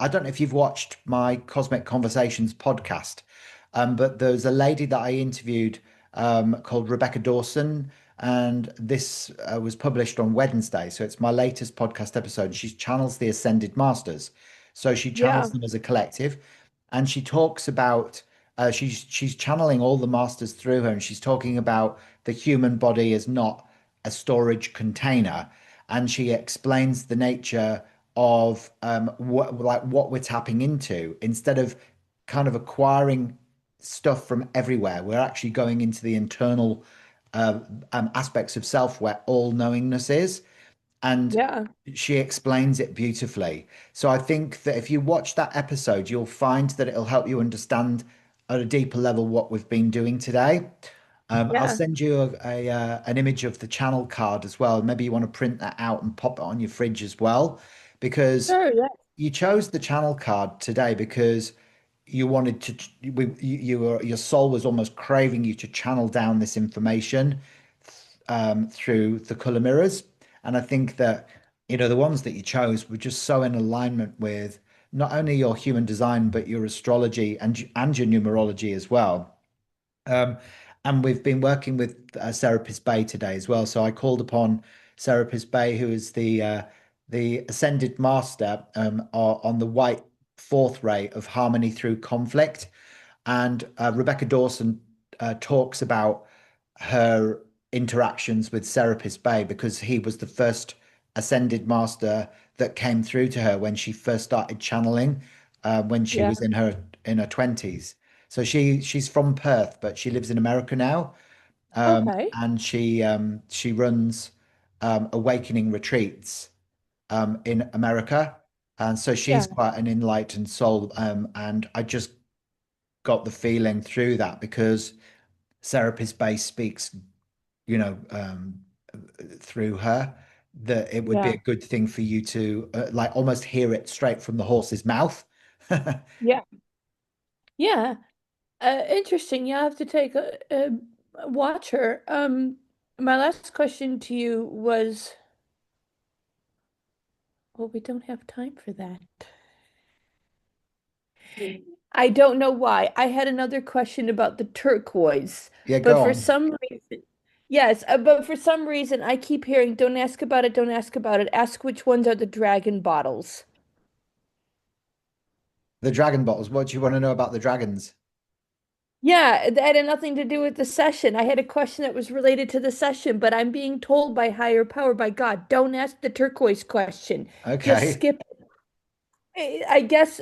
don't know if you've watched my Cosmic Conversations podcast, but there's a lady that I interviewed called Rebecca Dawson, and this was published on Wednesday. So it's my latest podcast episode. She channels the Ascended Masters, so she channels Yeah. them as a collective, and she talks about. She's channeling all the masters through her, and she's talking about the human body as not a storage container, and she explains the nature of what we're tapping into. Instead of kind of acquiring stuff from everywhere, we're actually going into the internal uh, aspects of self where all knowingness is, and Yeah. she explains it beautifully. So I think that if you watch that episode, you'll find that it'll help you understand at a deeper level what we've been doing today. I'll Yeah. send you an image of the channel card as well. Maybe you want to print that out and pop it on your fridge as well, because Sure. Yeah. you chose the channel card today because you wanted to. You were your soul was almost craving you to channel down this information through the color mirrors, and I think that the ones that you chose were just so in alignment with not only your human design but your astrology and your numerology as well. Um, and we've been working with Serapis Bay today as well. So I called upon Serapis Bay, who is the ascended master on the white fourth ray of harmony through conflict. And Rebecca Dawson talks about her interactions with Serapis Bay because he was the first ascended master that came through to her when she first started channeling when she Yeah. was in her 20s. So she's from Perth, but she lives in America now, Okay. and she runs awakening retreats in America, and so she's Yeah. quite an enlightened soul. And I just got the feeling through that because Serapis Bay speaks, you know, through her, that it would be Yeah. a good thing for you to like almost hear it straight from the horse's mouth. Yeah. Yeah. Interesting. You have to take a watch her. My last question to you was, well, we don't have time for that. I don't know why. I had another question about the turquoise, Yeah, but go for on. some reason, yes, but for some reason, I keep hearing, don't ask about it, don't ask about it. Ask which ones are the dragon bottles. The dragon bottles. What do you want to know about the dragons? Yeah, that had nothing to do with the session. I had a question that was related to the session, but I'm being told by higher power, by God, don't ask the turquoise question. Just Okay. skip it. I guess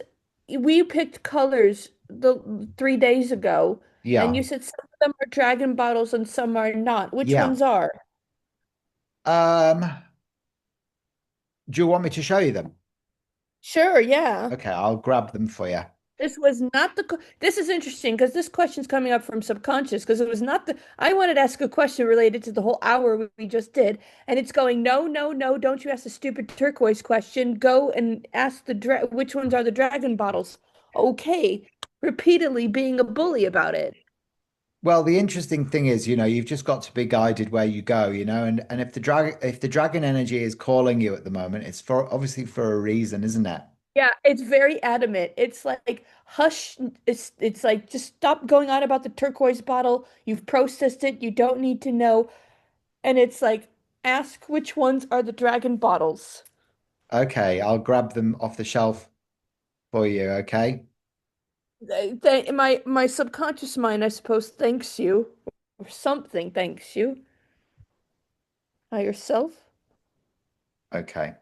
we picked colors the 3 days ago, and Yeah. you said some of them are dragon bottles and some are not. Which Yeah. ones are? Um, do you want me to show you them? Sure, yeah. Okay, I'll grab them for you. This was not this is interesting because this question's coming up from subconscious because it was not I wanted to ask a question related to the whole hour we just did, and it's going, no, no, no, don't you ask the stupid turquoise question. Go and ask which ones are the dragon bottles. Okay. Repeatedly being a bully about it. Well, the interesting thing is, you've just got to be guided where you go, and if the dragon energy is calling you at the moment, it's for obviously for a reason, isn't it? Yeah, it's very adamant. It's like hush. It's like just stop going on about the turquoise bottle. You've processed it. You don't need to know. And it's like ask which ones are the dragon bottles. Okay, I'll grab them off the shelf for you, okay? My subconscious mind, I suppose, thanks you or something thanks you. Higher self. Okay.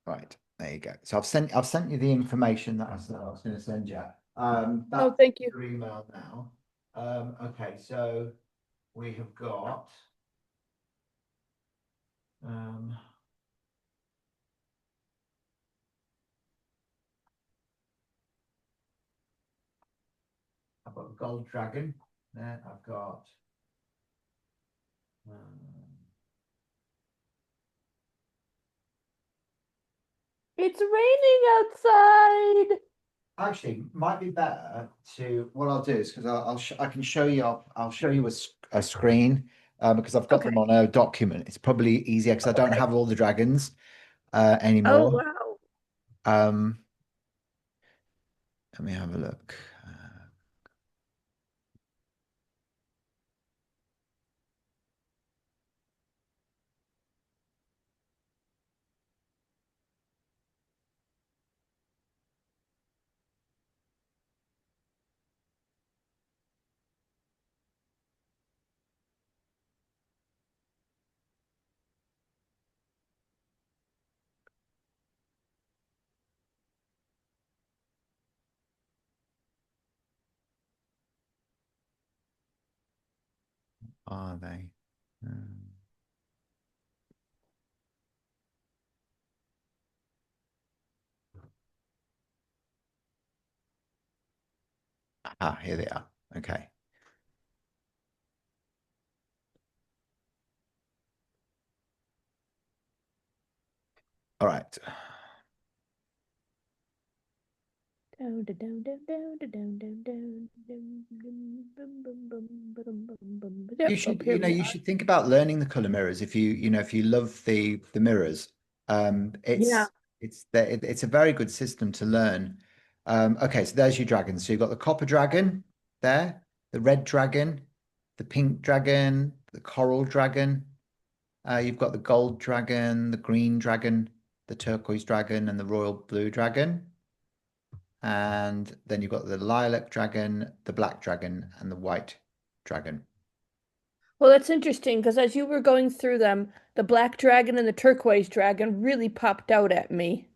Right, there you go. So I've sent you the information that I said I was going to send you. Oh, That's thank you. your email now. Okay, so we have got um, I've got Gold Dragon. Then I've got um, It's raining outside. actually might be better to what I'll do is because I can show you. I'll show you a screen because I've got them Okay. on a document. It's probably easier because I don't Okay. have all the dragons Oh, anymore. wow. Um, let me have a look. Are they? Hmm. Ah, here they are. Okay. All right. Down, da, down, down, down, da, down, down, down, down, down, bum, bum, bum, ba-dum, bum, bum, ba- You Yep. Oh, should, here we you are. should think about learning the color mirrors if if you love the mirrors. Um, Yeah. it's it's a very good system to learn. Okay, so there's your dragons. So you've got the copper dragon there, the red dragon, the pink dragon, the coral dragon. You've got the gold dragon, the green dragon, the turquoise dragon, and the royal blue dragon. And then you've got the lilac dragon, the black dragon, and the white dragon. Well, that's interesting because as you were going through them, the black dragon and the turquoise dragon really popped out at me.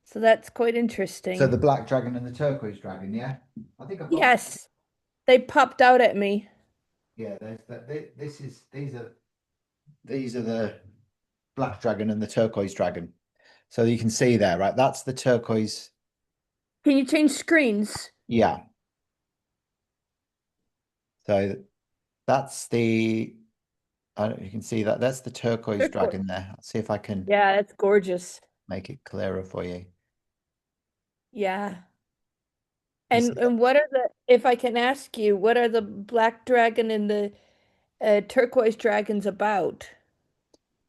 So that's quite So interesting. the black dragon and the turquoise dragon, yeah. I think I've got Yes, they popped out at me. yeah. There's that. This is these are the black dragon and the turquoise dragon. So you can see there, right? That's the turquoise. Can you change screens? Yeah. So that's the. You can see that that's the turquoise Turquoise. dragon there. I'll see if I can Yeah, that's gorgeous. make it clearer for you. Yeah. You see that? And what are the, if I can ask you, what are the black dragon and the turquoise dragons about?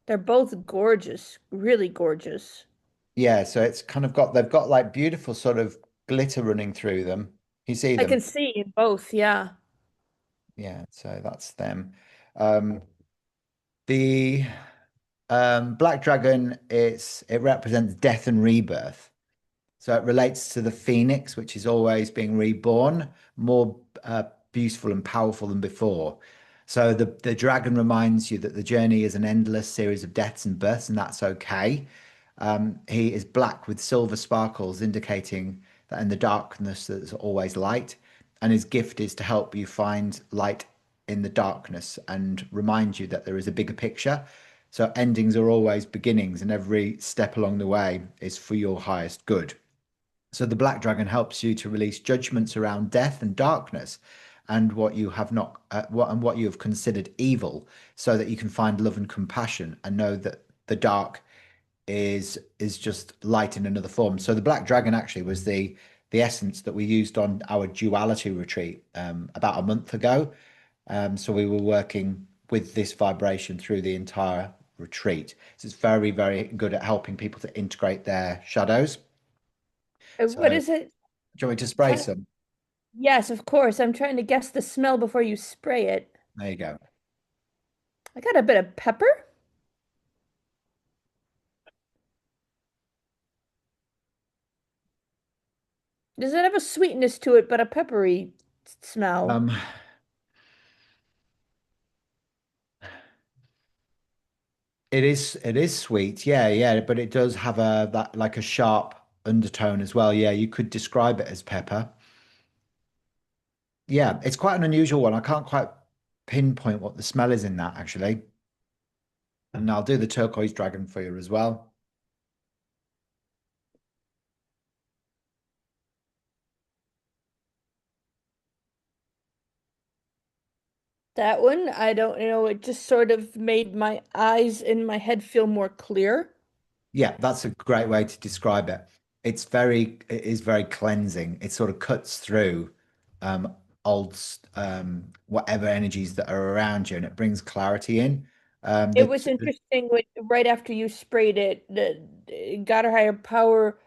They're both gorgeous, really gorgeous. Yeah. So it's kind of got they've got like beautiful sort of glitter running through them. You see I them? can see in both, yeah. Yeah. So that's them. Um, the Black Dragon, it represents death and rebirth. So it relates to the phoenix, which is always being reborn, more beautiful and powerful than before. So the dragon reminds you that the journey is an endless series of deaths and births, and that's okay. He is black with silver sparkles, indicating that in the darkness there's always light. And his gift is to help you find light in the darkness and remind you that there is a bigger picture. So endings are always beginnings, and every step along the way is for your highest good. So the black dragon helps you to release judgments around death and darkness and what you have not what you have considered evil so that you can find love and compassion and know that the dark is just light in another form. So the black dragon actually was the essence that we used on our duality retreat about a month ago. So we were working with this vibration through the entire retreat. So it's very, very good at helping people to integrate their shadows. So What is it? do you want me to spray Try- some? Yes, of course. I'm trying to guess the smell before you spray it. There you go. I got a bit of pepper. Does it have a sweetness to it, but a peppery smell? Um, it is sweet, yeah, yeah, but it does have a that like a sharp undertone as well. Yeah, you could describe it as pepper. Yeah, it's quite an unusual one. I can't quite pinpoint what the smell is in that actually. And I'll do the turquoise dragon for you as well. That one, I don't know. It just sort of made my eyes in my head feel more clear. Yeah, that's a great way to describe it. It is very cleansing. It sort of cuts through. old whatever energies that are around you, and it brings clarity in. It was interesting when right after you sprayed it, the God or higher power,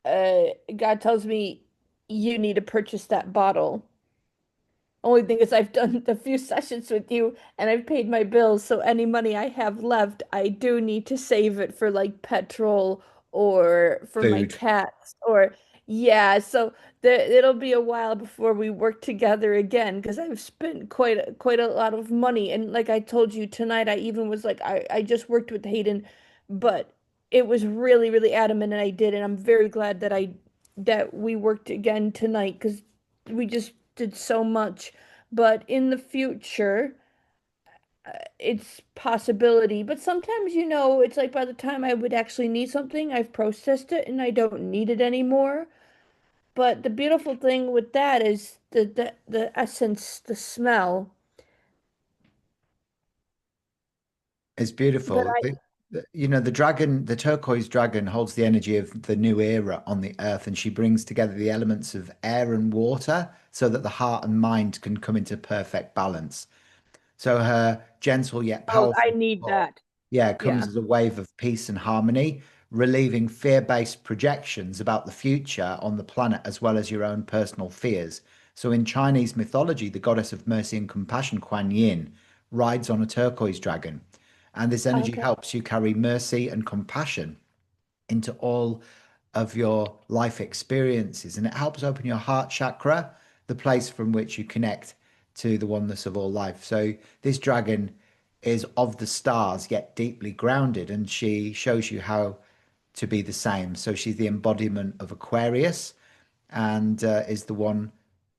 God tells me you need to purchase that bottle. Only thing is I've done a few sessions with you and I've paid my bills, so any money I have left, I do need to save it for like petrol or for my Food. cats or yeah, so it'll be a while before we work together again because I've spent quite a lot of money and like I told you tonight, I even was like I just worked with Hayden, but it was really adamant and I did and I'm very glad that we worked again tonight because we just did so much. But in the future, it's possibility. But sometimes, it's like by the time I would actually need something, I've processed it and I don't need it anymore. But the beautiful thing with that is the essence, the smell. It's But beautiful. I, The dragon, the turquoise dragon, holds the energy of the new era on the earth, and she brings together the elements of air and water so that the heart and mind can come into perfect balance. So her gentle yet oh, I powerful need pull, that. yeah, comes Yeah. as a wave of peace and harmony, relieving fear-based projections about the future on the planet as well as your own personal fears. So in Chinese mythology, the goddess of mercy and compassion, Kuan Yin, rides on a turquoise dragon. And this energy Okay. helps you carry mercy and compassion into all of your life experiences. And it helps open your heart chakra, the place from which you connect to the oneness of all life. So this dragon is of the stars, yet deeply grounded, and she shows you how to be the same. So she's the embodiment of Aquarius and is the one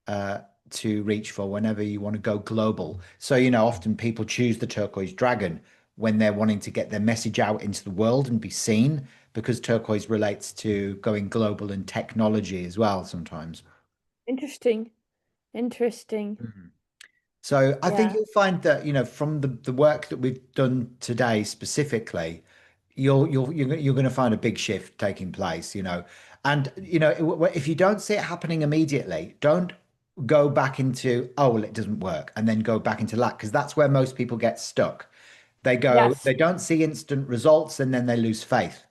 to reach for whenever you want to go global. So, often people choose the turquoise dragon when they're wanting to get their message out into the world and be seen, because turquoise relates to going global and technology as well sometimes. Interesting. Interesting. Mhm. So I think Yeah. you'll find that, from the work that we've done today specifically, you're going to find a big shift taking place, And if you don't see it happening immediately, don't go back into, oh, well, it doesn't work, and then go back into that, because that's where most people get stuck. Yes. They don't see instant results, and then they lose faith.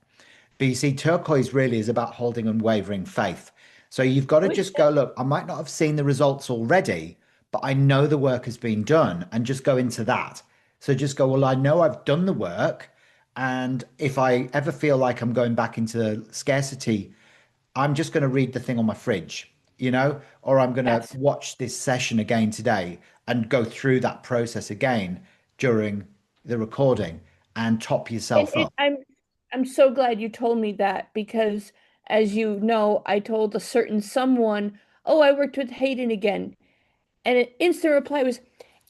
But you see, turquoise really is about holding unwavering faith. So you've got to Which just go, look, I might not have seen the results already, but I know the work has been done, and just go into that. So just go, well, I know I've done the work. And if I ever feel like I'm going back into scarcity, I'm just going to read the thing on my fridge, or I'm going to yes. watch this session again today and go through that process again during the recording and top And yourself up. I'm so glad you told me that because as you know, I told a certain someone, "Oh, I worked with Hayden again." And an instant reply was,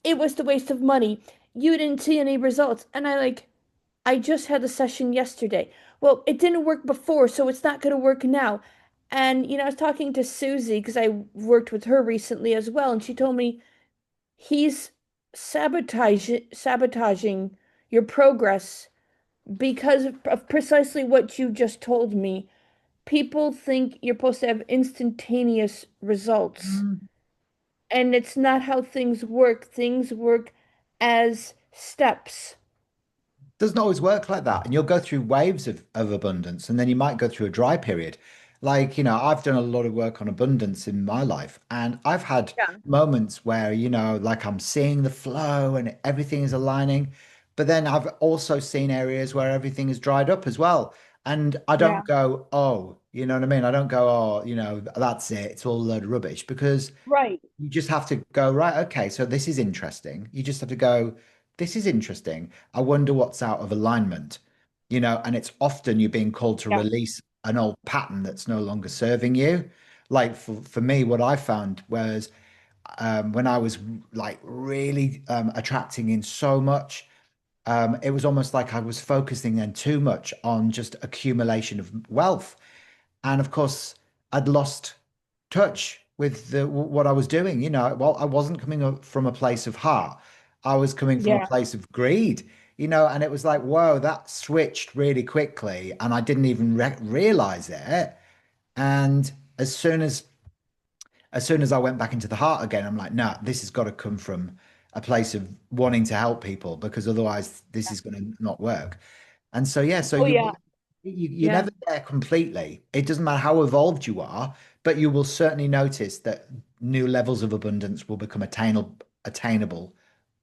"It was the waste of money. You didn't see any results." And I just had a session yesterday. Well, it didn't work before, so it's not going to work now. And I was talking to Susie because I worked with her recently as well, and she told me he's sabotaging your progress because of precisely what you just told me. People think you're supposed to have instantaneous results, and it's not how things work. Things work as steps. Doesn't always work like that. And you'll go through waves of abundance, and then you might go through a dry period. Like, I've done a lot of work on abundance in my life, and I've had Yeah. moments where, like I'm seeing the flow and everything is aligning. But then I've also seen areas where everything is dried up as well. And I Yeah. don't go, oh, you know what I mean? I don't go, oh, that's it. It's all a load of rubbish, because Right. you just have to go, right, okay, so this is interesting. You just have to go, this is interesting. I wonder what's out of alignment, and it's often you're being called to Yeah. release an old pattern that's no longer serving you. Like for me, what I found was when I was like really attracting in so much, it was almost like I was focusing then too much on just accumulation of wealth. And of course, I'd lost touch with what I was doing. Well, I wasn't coming up from a place of heart. I was coming from a Yeah. place of greed, and it was like, whoa, that switched really quickly, and I didn't even realize it. And as soon as as soon as I went back into the heart again, I'm like, no, this has got to come from a place of wanting to help people because otherwise this is going to not work. And so, yeah, so Oh yeah, you're yeah, never there completely. It doesn't matter how evolved you are, but you will certainly notice that new levels of abundance will become attainable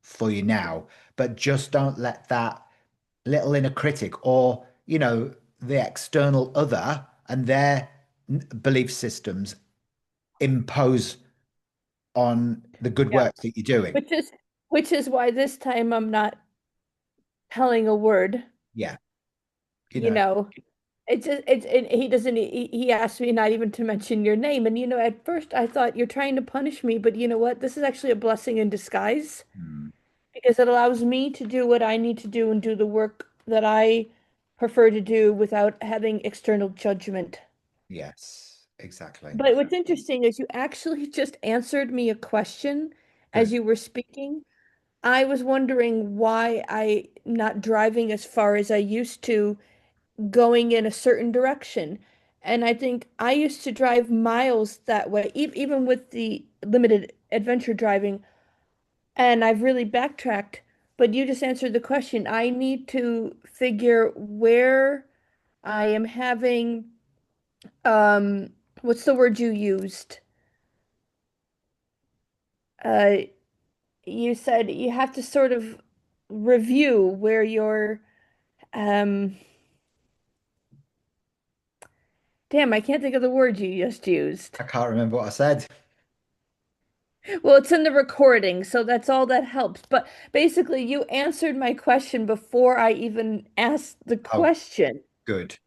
for you now. But just don't let that little inner critic or, the external other and their belief systems impose on the good yeah. work that you're doing. Which is which is why this time I'm not telling a word, Yeah. You you know, know. He doesn't he asked me not even to mention your name. And at first I thought you're trying to punish me, but you know what? This is actually a blessing in disguise mm, because it allows me to do what I need to do and do the work that I prefer to do without having external judgment. yes, exactly. But what's interesting is you actually just answered me a question as Good. you were speaking. I was wondering why I'm not driving as far as I used to, going in a certain direction. And I think I used to drive miles that way, even with the limited adventure driving, and I've really backtracked. But you just answered the question. I need to figure where I am having, um, what's the word you used? Uh, you said you have to sort of review where you're, um, damn, I can't think of the word you just used. I can't remember what I said. Well, it's in the recording, so that's all that helps. But basically, you answered my question before I even asked the Oh, question. good,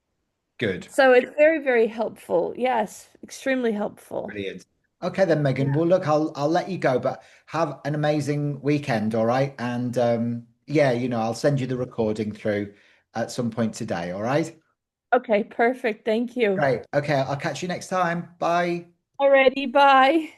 good, So it's very, very helpful. Yes, extremely helpful. brilliant. Okay then, Megan. Well, look, I'll let you go, but have an amazing weekend, all right? And yeah, I'll send you the recording through at some point today, all right? Okay, perfect. Thank you. Great. Okay, I'll catch you next time. Bye. Alrighty, bye.